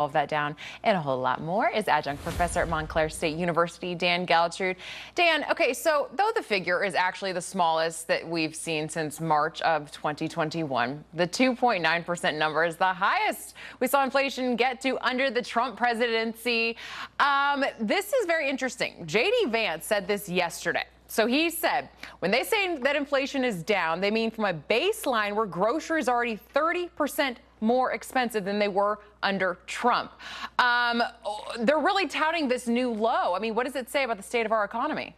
All of that down and a whole lot more is adjunct professor at Montclair State University, Dan Geltrude. Dan, okay, so though the figure is actually the smallest that we've seen since March of 2021, the 2.9% number is the highest we saw inflation get to under the Trump presidency. This is very interesting. J.D. Vance said this yesterday. So he said, when they say that inflation is down, they mean from a baseline where groceries are already 30% more expensive than they were under Trump. They're really touting this new low. I mean, what does it say about the state of our economy?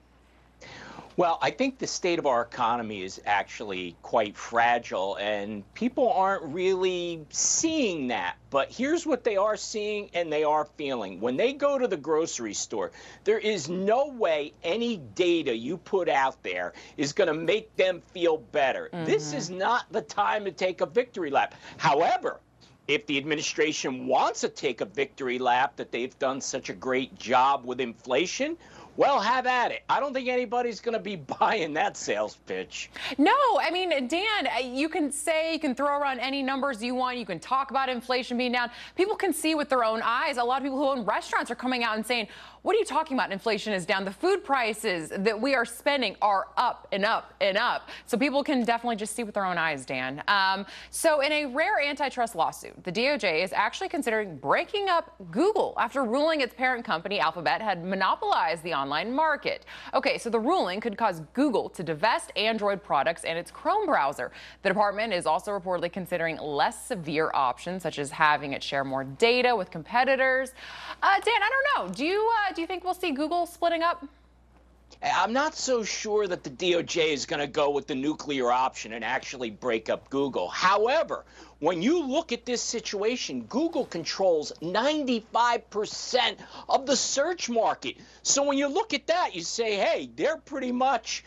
Well, I think the state of our economy is actually quite fragile, and people aren't really seeing that. But here's what they are seeing and they are feeling. When they go to the grocery store, there is no way any data you put out there is going to make them feel better. This is not the time to take a victory lap. However, if the administration wants to take a victory lap that they've done such a great job with inflation, well, have at it. I don't think anybody's going to be buying that sales pitch. No, I mean, Dan, you can throw around any numbers you want. You can talk about inflation being down. People can see with their own eyes. A lot of people who own restaurants are coming out and saying, what are you talking about? Inflation is down. The food prices that we are spending are up and up and up. So people can definitely just see with their own eyes, Dan. So in a rare antitrust lawsuit, the DOJ is actually considering breaking up Google after ruling its parent company, Alphabet, had monopolized the online market. Okay, so the ruling could cause Google to divest Android products and its Chrome browser. The department is also reportedly considering less severe options, such as having it share more data with competitors. Dan, I don't know. Do you think we'll see Google splitting up? I'm not so sure that the DOJ is going to go with the nuclear option and actually break up Google. However, when you look at this situation, Google controls 95% of the search market. So when you look at that, you say, hey, they're pretty much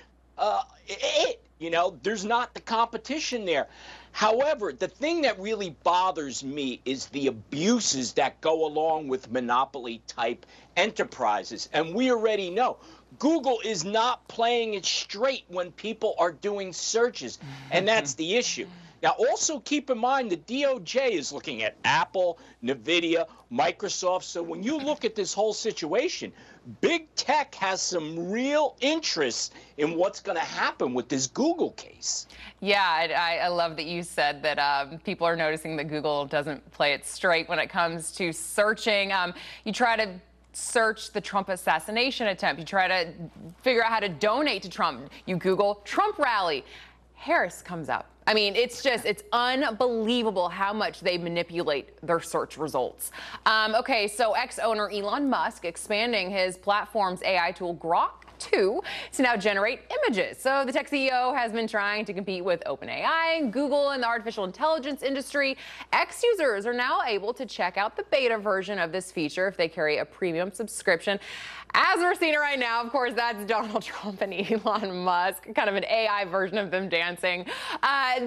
it. You know, there's not the competition there. However, the thing that really bothers me is the abuses that go along with monopoly-type enterprises. And we already know Google is not playing it straight when people are doing searches, and that's the issue. Now, also keep in mind the DOJ is looking at Apple, NVIDIA, Microsoft. So when you look at this whole situation, big tech has some real interest in what's going to happen with this Google case. Yeah, I love that you said that people are noticing that Google doesn't play it straight when it comes to searching. You try to search the Trump assassination attempt. You try to figure out how to donate to Trump. You Google Trump rally. Harris comes up. I mean, it's unbelievable how much they manipulate their search results. Okay, so ex-owner Elon Musk expanding his platform's AI tool Grok 2 to now generate images. So the tech CEO has been trying to compete with OpenAI, Google, and the artificial intelligence industry. X-users are now able to check out the beta version of this feature if they carry a premium subscription. As we're seeing it right now, of course, that's Donald Trump and Elon Musk, kind of an AI version of them dancing.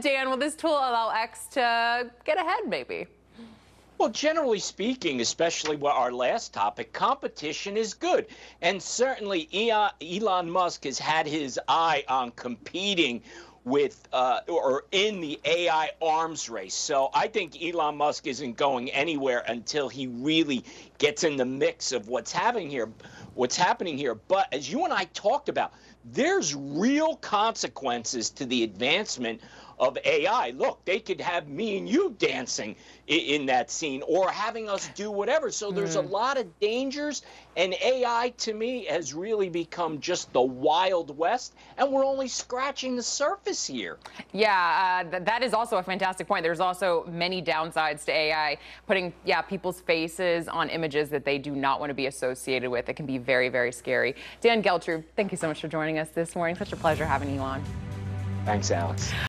Dan, will this tool allow X to get ahead, maybe? Well, generally speaking, especially with our last topic, competition is good. And certainly Elon Musk has had his eye on competing with or in the AI arms race. So I think Elon Musk isn't going anywhere until he really gets in the mix of what's happening here. But as you and I talked about, there's real consequences to the advancement of AI. Look, they could have me and you dancing in that scene or having us do whatever. So there's a lot of dangers, and AI to me has really become just the Wild West, and we're only scratching the surface here. Yeah, that is also a fantastic point. There's also many downsides to AI, putting people's faces on images that they do not want to be associated with. It can be very, very scary. Dan Geltrude, thank you so much for joining us this morning. Such a pleasure having you on. Thanks, Alex.